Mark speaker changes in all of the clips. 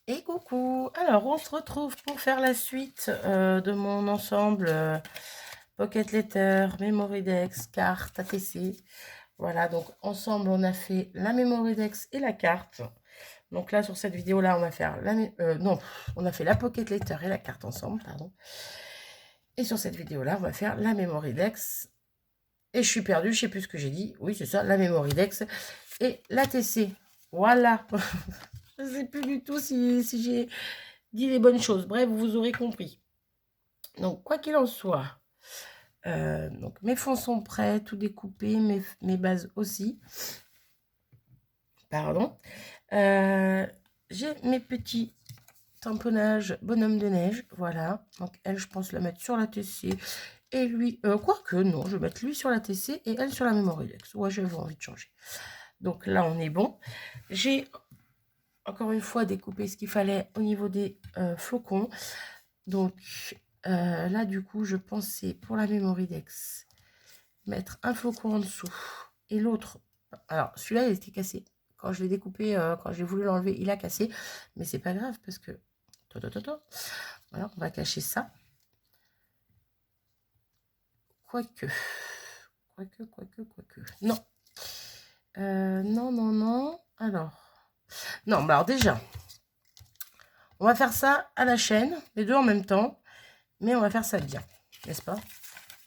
Speaker 1: Et coucou! Alors, on se retrouve pour faire la suite de mon ensemble Pocket Letter, Memory Dex, carte, ATC. Voilà, donc ensemble, on a fait la Memory Dex et la carte. Donc là, sur cette vidéo-là, on va faire non, on a fait la Pocket Letter et la carte ensemble, pardon. Et sur cette vidéo-là, on va faire la Memory Dex. Et je suis perdue, je sais plus ce que j'ai dit. Oui, c'est ça, la Memory Dex et l'ATC. Voilà! Je ne sais plus du tout si j'ai dit les bonnes choses. Bref, vous aurez compris. Donc, quoi qu'il en soit, donc mes fonds sont prêts, tout découpé, mes bases aussi. Pardon. J'ai mes petits tamponnages bonhomme de neige. Voilà. Donc, elle, je pense la mettre sur la TC. Et lui, quoique, non, je vais mettre lui sur la TC et elle sur la Memory Dex. Ouais, j'avais envie de changer. Donc là, on est bon. J'ai encore une fois découpé ce qu'il fallait au niveau des flocons. Donc, là, du coup, je pensais pour la Memory Dex mettre un flocon en dessous et l'autre. Alors, celui-là, il était cassé. Quand je l'ai découpé, quand j'ai voulu l'enlever, il a cassé. Mais c'est pas grave parce que. Voilà, on va cacher ça. Quoique. Non. Non. Alors. Non, bah alors déjà, on va faire ça à la chaîne, les deux en même temps. Mais on va faire ça bien, n'est-ce pas?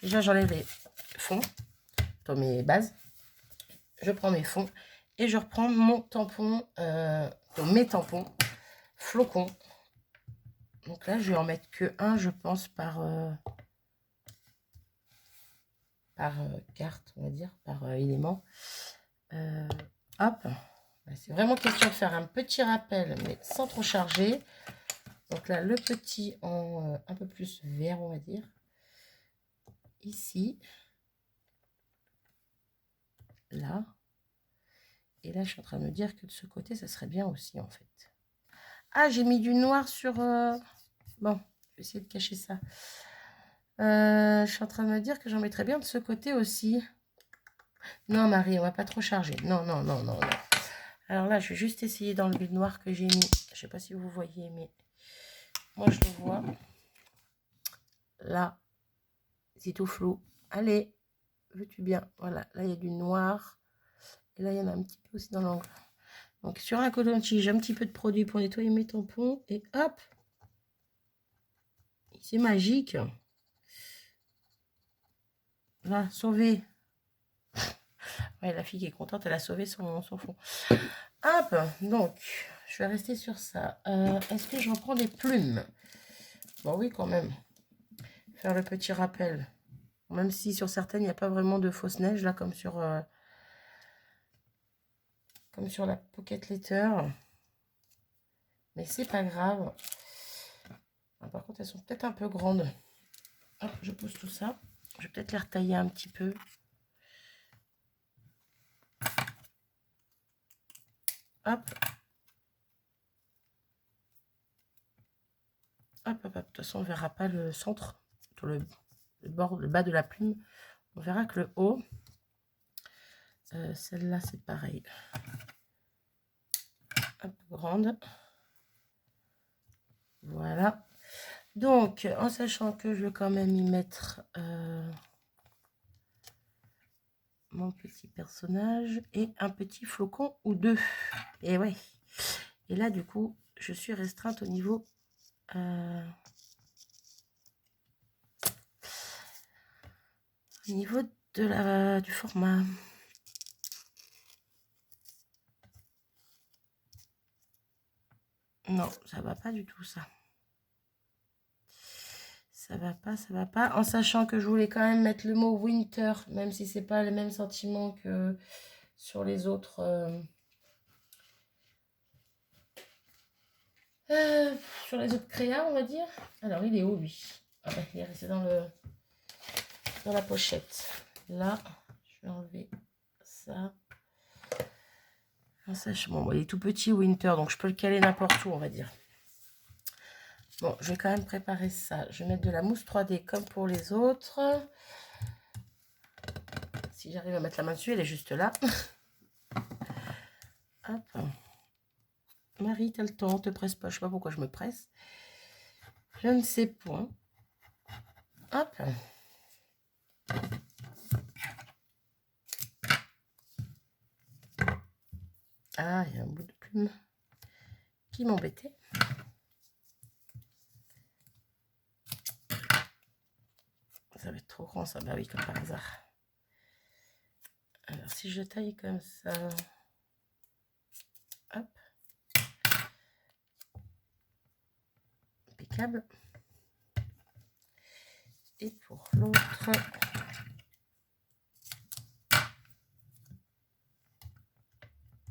Speaker 1: Déjà, j'enlève les fonds dans mes bases. Je prends mes fonds et je reprends mon tampon, mes tampons flocons. Donc là, je vais en mettre que un, je pense, par carte, on va dire, par élément. Hop. C'est vraiment question de faire un petit rappel, mais sans trop charger. Donc là, le petit en un peu plus vert, on va dire. Ici. Là. Et là, je suis en train de me dire que de ce côté, ça serait bien aussi, en fait. Ah, j'ai mis du noir sur... Bon, je vais essayer de cacher ça. Je suis en train de me dire que j'en mettrais bien de ce côté aussi. Non, Marie, on va pas trop charger. Non. Alors là, je vais juste essayer d'enlever le noir que j'ai mis. Je sais pas si vous voyez, mais moi, je le vois. Là, c'est tout flou. Allez, veux-tu bien? Voilà, là, il y a du noir. Et là, il y en a un petit peu aussi dans l'angle. Donc, sur un coton-tige, j'ai un petit peu de produit pour nettoyer mes tampons. Et hop! C'est magique. Là, sauvé. Ouais, la fille qui est contente, elle a sauvé son fond. Hop, donc, je vais rester sur ça. Est-ce que je reprends des plumes? Bon, oui, quand même. Faire le petit rappel. Même si sur certaines, il n'y a pas vraiment de fausse neige, là, comme sur la Pocket Letter. Mais c'est pas grave. Ah, par contre, elles sont peut-être un peu grandes. Hop, je pousse tout ça. Je vais peut-être les retailler un petit peu. Hop. Hop. De toute façon, on ne verra pas le centre, le bord, le bas de la plume. On verra que le haut. Celle-là, c'est pareil. Un peu grande. Voilà. Donc, en sachant que je vais quand même y mettre mon petit personnage et un petit flocon ou deux. Et ouais. Et là, du coup, je suis restreinte au niveau du format. Non, ça va pas du tout, ça. Ça va pas. En sachant que je voulais quand même mettre le mot winter, même si c'est pas le même sentiment que sur les autres. Sur les autres créas, on va dire. Alors, il est où, lui? Ah bah, il est resté dans la pochette. Là, je vais enlever ça. Bon, il est tout petit, Winter, donc je peux le caler n'importe où, on va dire. Bon, je vais quand même préparer ça. Je vais mettre de la mousse 3D comme pour les autres. Si j'arrive à mettre la main dessus, elle est juste là. Hop. Marie, t'as le temps, te presse pas. Je sais pas pourquoi je me presse. Je ne sais point. Hop. Ah, il y a un bout de plume qui m'embêtait. Ça va être trop grand, ça. Bah oui, comme par hasard. Alors, si je taille comme ça... Hop. Impeccable. Et pour l'autre...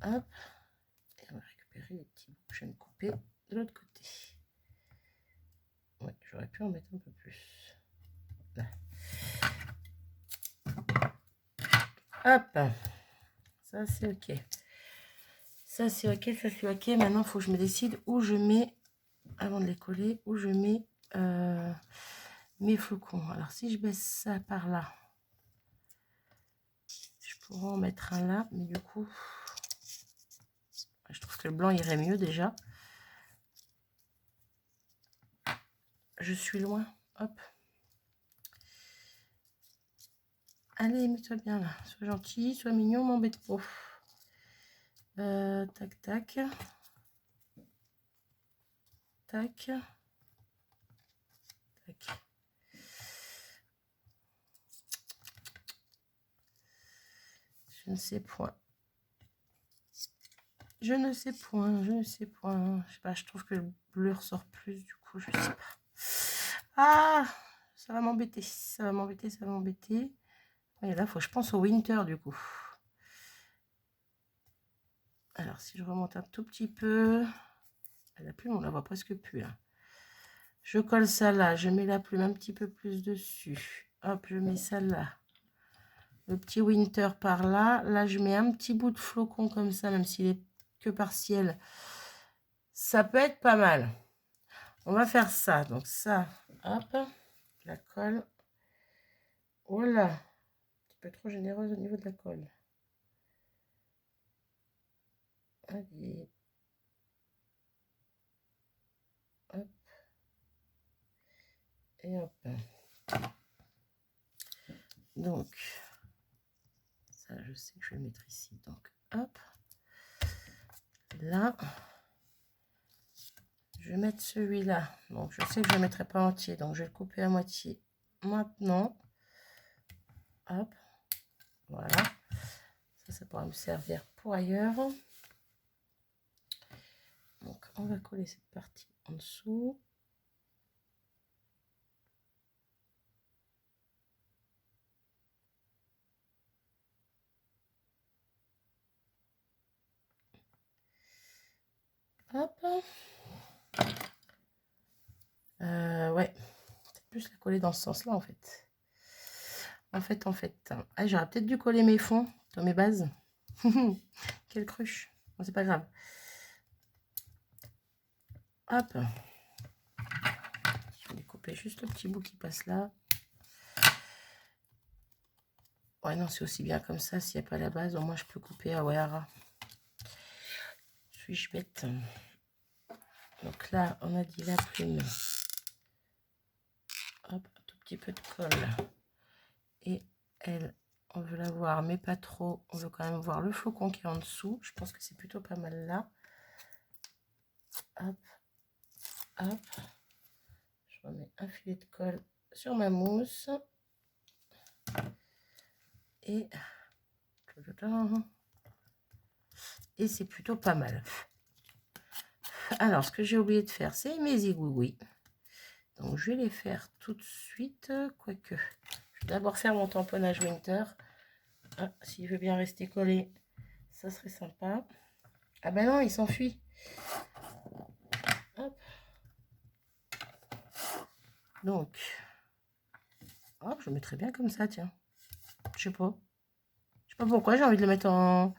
Speaker 1: Hop. Et on va récupérer les petits bouts que je viens de couper de l'autre côté. Ouais, j'aurais pu en mettre un peu plus. Là. Hop. Ça, c'est OK. Ça, c'est OK, ça, c'est OK. Maintenant, il faut que je me décide où je mets, avant de les coller, où je mets mes flocons. Alors, si je baisse ça par là, je pourrais en mettre un là, mais du coup, je trouve que le blanc irait mieux déjà. Je suis loin. Hop. Allez, mets-toi bien là. Sois gentil, sois mignon, m'embête pas. Tac, tac. Tac. Tac. Je ne sais point. Je ne sais point, je ne sais point. Je sais pas, je trouve que le bleu ressort plus, du coup, je sais pas. Ah, ça va m'embêter, ça va m'embêter, ça va m'embêter. Et là, il faut que je pense au winter, du coup. Alors, si je remonte un tout petit peu, la plume, on la voit presque plus, là. Je colle ça là, je mets la plume un petit peu plus dessus. Hop, je mets ça là. Le petit winter par là. Là, je mets un petit bout de flocon comme ça, même s'il est que partiel. Ça peut être pas mal. On va faire ça. Donc ça, hop, la colle. Oh là, un petit peu trop généreuse au niveau de la colle. Allez. Hop. Et hop. Donc, ça, je sais que je vais le mettre ici. Donc, hop. Là. Je vais mettre celui-là. Donc, je sais que je ne le mettrai pas entier. Donc, je vais le couper à moitié. Maintenant, hop. Voilà. Ça pourra me servir pour ailleurs. Donc, on va coller cette partie en dessous. Hop. Ouais. C'est plus la coller dans ce sens-là, en fait. En fait. Ah, j'aurais peut-être dû coller mes fonds dans mes bases. Quelle cruche. Bon, c'est pas grave. Hop. Je vais couper juste le petit bout qui passe là. Ouais, non, c'est aussi bien comme ça. S'il n'y a pas la base, au moins je peux couper à Wera. Suis-je bête? Donc là, on a dit la plume. Hop, un tout petit peu de colle. Et elle, on veut la voir, mais pas trop. On veut quand même voir le flocon qui est en dessous. Je pense que c'est plutôt pas mal là. Hop, hop. Je remets un filet de colle sur ma mousse. Et c'est plutôt pas mal. Alors, ce que j'ai oublié de faire, c'est mes zigouigouis. Donc, je vais les faire tout de suite. Quoique, je vais d'abord faire mon tamponnage winter. Ah, s'il veut bien rester collé, ça serait sympa. Ah ben non, il s'enfuit. Hop. Donc, hop, je le mettrai bien comme ça, tiens. Je sais pas. Je sais pas pourquoi, j'ai envie de le mettre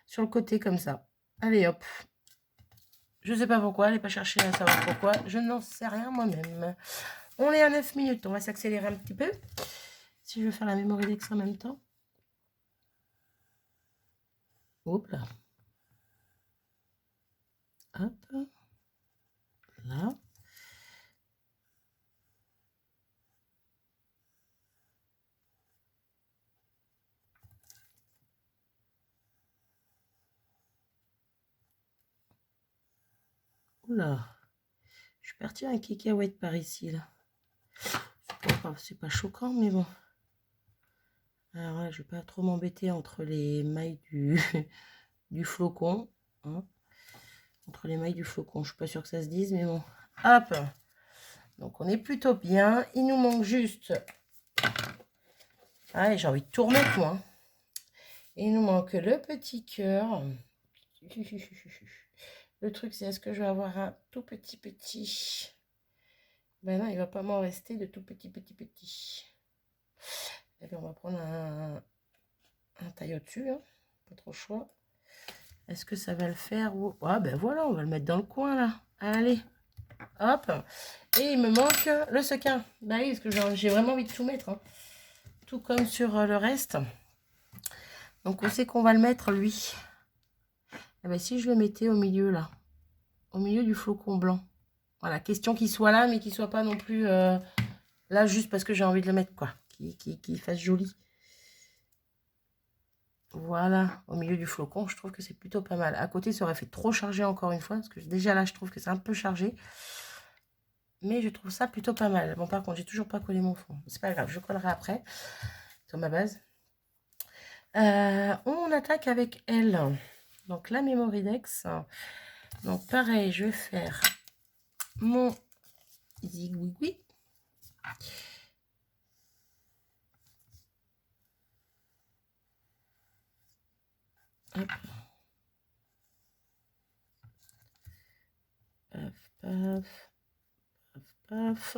Speaker 1: sur le côté comme ça. Allez, hop. Je sais pas pourquoi, allez pas chercher à savoir pourquoi. Je n'en sais rien moi-même. On est à 9 minutes, on va s'accélérer un petit peu. Si je veux faire la mémoire d'ex en même temps. Hop là. Hop. Là. Oula. Je suis partie à un cacahuète par ici, là. C'est pas choquant, mais bon. Alors là, je vais pas trop m'embêter entre les mailles du, du flocon. Hein. Entre les mailles du flocon. Je suis pas sûre que ça se dise, mais bon. Hop. Donc, on est plutôt bien. Il nous manque juste... Ah, j'ai envie de tout remettre, moi. Il nous manque le petit cœur. Le truc, c'est est-ce que je vais avoir un tout petit... Ben non, il va pas m'en rester de tout petit. Et bien, on va prendre un taille au-dessus. Hein. Pas trop le choix. Est-ce que ça va le faire ou... Ah ben voilà, on va le mettre dans le coin, là. Allez. Hop. Et il me manque le sequin. Bah oui, parce que j'ai vraiment envie de tout mettre. Hein. Tout comme sur le reste. Donc, on sait qu'on va le mettre, lui. Eh ben, si je le mettais au milieu, là. Au milieu du flocon blanc. Voilà, question qu'il soit là, mais qu'il soit pas non plus là juste parce que j'ai envie de le mettre, quoi. Qu'il fasse joli. Voilà, au milieu du flocon, je trouve que c'est plutôt pas mal. À côté, ça aurait fait trop chargé encore une fois, parce que déjà là, je trouve que c'est un peu chargé. Mais je trouve ça plutôt pas mal. Bon, par contre, j'ai toujours pas collé mon fond. C'est pas grave, je collerai après sur ma base. On attaque avec elle. Donc, la Mémoridex. Donc, pareil, je vais faire mon zigouigoui. Hop. Paf, paf. Paf, paf.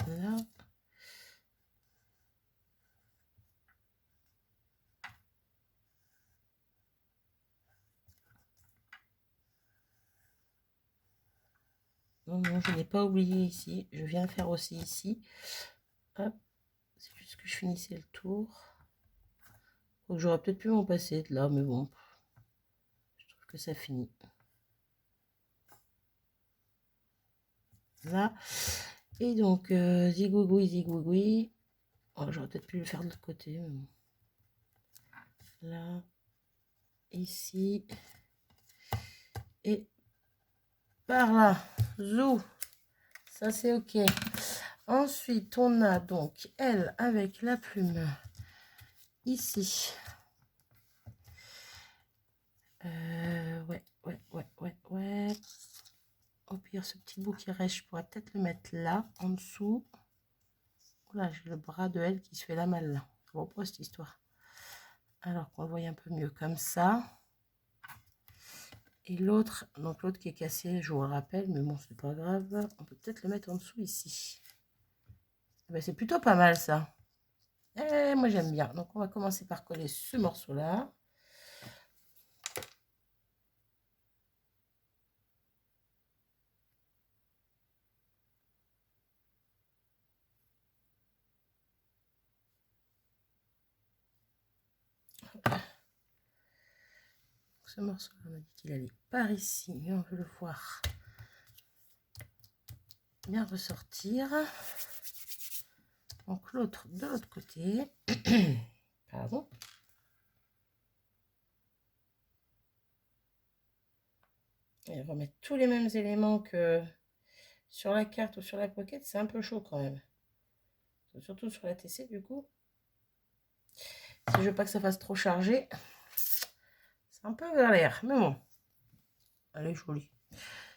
Speaker 1: Là. Non, je n'ai pas oublié ici. Je viens faire aussi ici. Hop. C'est juste que je finissais le tour. Donc j'aurais peut-être pu m'en passer de là, mais bon. Je trouve que ça finit. Là. Et donc, zigouigoui. Oh, j'aurais peut-être pu le faire de l'autre côté. Mais bon. Là. Ici. Et par là. Zou. Ça, c'est OK. Ensuite, on a donc elle avec la plume ici. Ouais. Au pire, ce petit bout qui reste, je pourrais peut-être le mettre là, en dessous. Là, j'ai le bras de elle qui se fait la malle là. Je reprends cette histoire. Alors qu'on le voit un peu mieux comme ça. Et l'autre, donc l'autre qui est cassé, je vous le rappelle, mais bon, c'est pas grave. On peut peut-être le mettre en dessous ici. Ben, c'est plutôt pas mal ça. Et moi j'aime bien. Donc on va commencer par coller ce morceau-là. Ce morceau-là, on m'a dit qu'il allait par ici, mais on veut le voir bien ressortir. Donc l'autre de l'autre côté. Pardon. Et remettre tous les mêmes éléments que sur la carte ou sur la pocket, c'est un peu chaud quand même. Surtout sur la TC du coup. Si je veux pas que ça fasse trop chargé, c'est un peu galère, mais bon. Elle est jolie.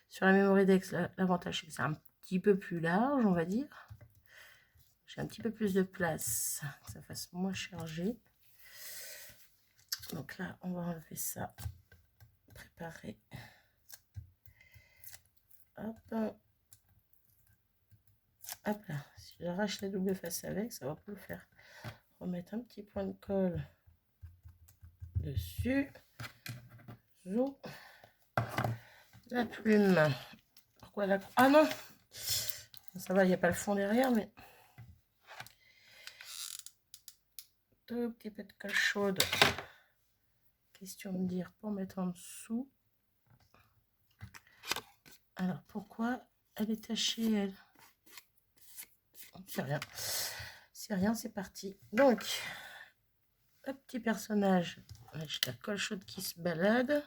Speaker 1: Sur la Mémoridex, l'avantage c'est que c'est un petit peu plus large, on va dire. J'ai un petit peu plus de place, que ça fasse moins chargé. Donc là, on va enlever ça. Préparer. Hop. Hop là. Si j'arrache la double face avec, ça va pas le faire. Remettre un petit point de colle dessus. Zou. La plume. Pourquoi la... Ah non! Ça va, il n'y a pas le fond derrière, mais... tout petit peu de colle chaude. Question de dire pour mettre en dessous. Alors, pourquoi elle est tachée, elle? C'est rien. C'est rien, c'est parti. Donc, le petit personnage. J'ai la colle chaude qui se balade.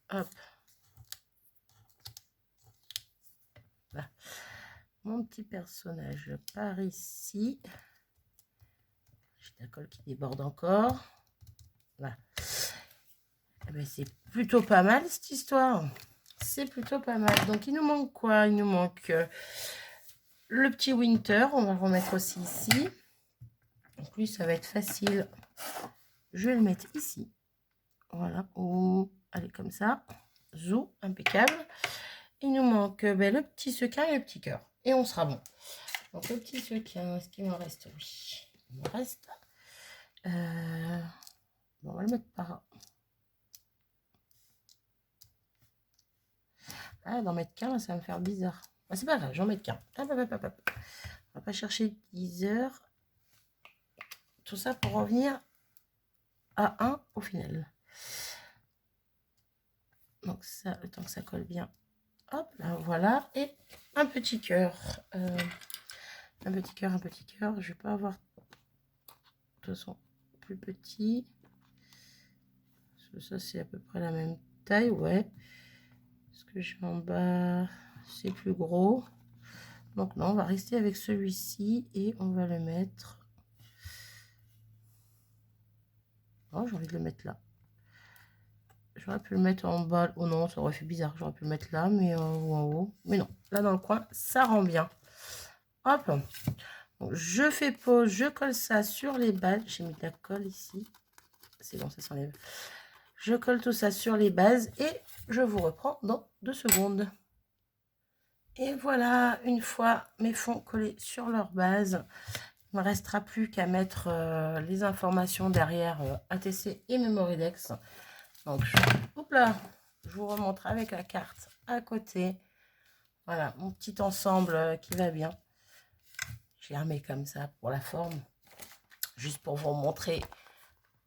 Speaker 1: Hop. Là. Mon petit personnage par ici. J'ai la colle qui déborde encore. Voilà. Eh ben, c'est plutôt pas mal cette histoire. C'est plutôt pas mal. Donc il nous manque quoi? Il nous manque le petit Winter. On va le remettre aussi ici. Donc lui, ça va être facile. Je vais le mettre ici. Voilà. Oh, allez, comme ça. Zou, impeccable. Il nous manque le petit sequin et le petit cœur. Et on sera bon. Donc le petit sequin, est-ce qu'il m'en reste? Oui, il m'en reste. Bon, on va le mettre par là. Ah, d'en mettre qu'un, ça va me faire bizarre. Ah, c'est pas grave, j'en mets qu'un. Hop, hop, hop, hop. On va pas chercher 10 heures. Tout ça pour revenir à 1 au final. Donc ça, le temps que ça colle bien. Hop, là, voilà. Et un petit cœur. Un petit cœur, un petit cœur. Je vais pas avoir... De toute façon, plus petit. Ça, c'est à peu près la même taille, ouais. Ce que j'ai en bas, c'est plus gros. Donc non, on va rester avec celui-ci et on va le mettre... Oh, j'ai envie de le mettre là. J'aurais pu le mettre en bas. Oh non, ça aurait fait bizarre. J'aurais pu le mettre là, mais ou en haut. Mais non, là dans le coin, ça rend bien. Hop. Donc, je fais pause, je colle ça sur les bases. J'ai mis de la colle ici. C'est bon, ça s'enlève. Je colle tout ça sur les bases et je vous reprends dans 2 secondes. Et voilà, une fois mes fonds collés sur leur base, il ne me restera plus qu'à mettre les informations derrière ATC et Memorydex. Donc, hop là, je vous remontre avec la carte à côté. Voilà, mon petit ensemble qui va bien. J'ai armé comme ça pour la forme, juste pour vous montrer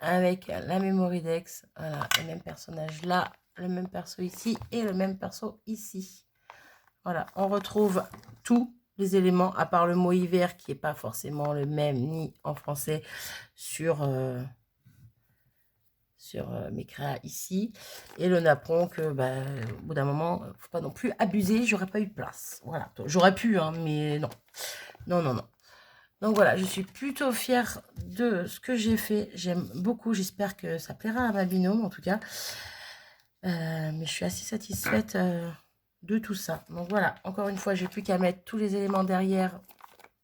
Speaker 1: avec la Memorydex. Voilà, le même personnage là, le même perso ici et le même perso ici. Voilà, on retrouve tous les éléments, à part le mot hiver qui n'est pas forcément le même ni en français sur mes créas ici, et le napperon que au bout d'un moment, faut pas non plus abuser, j'aurais pas eu de place. Voilà, j'aurais pu, hein, mais non. Non, non, non. Donc voilà, je suis plutôt fière de ce que j'ai fait. J'aime beaucoup, j'espère que ça plaira à ma binôme en tout cas. Mais je suis assez satisfaite de tout ça. Donc voilà, encore une fois, j'ai plus qu'à mettre tous les éléments derrière,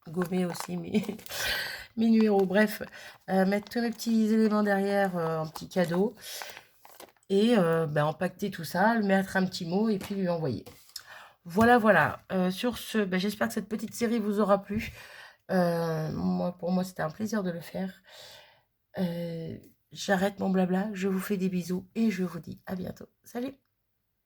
Speaker 1: gommer aussi mes numéros, bref, mettre tous mes petits éléments derrière en petit cadeau et empaqueter tout ça, lui mettre un petit mot et puis lui envoyer. Voilà, voilà. Sur ce, j'espère que cette petite série vous aura plu. Pour moi, c'était un plaisir de le faire. J'arrête mon blabla, je vous fais des bisous et je vous dis à bientôt. Salut!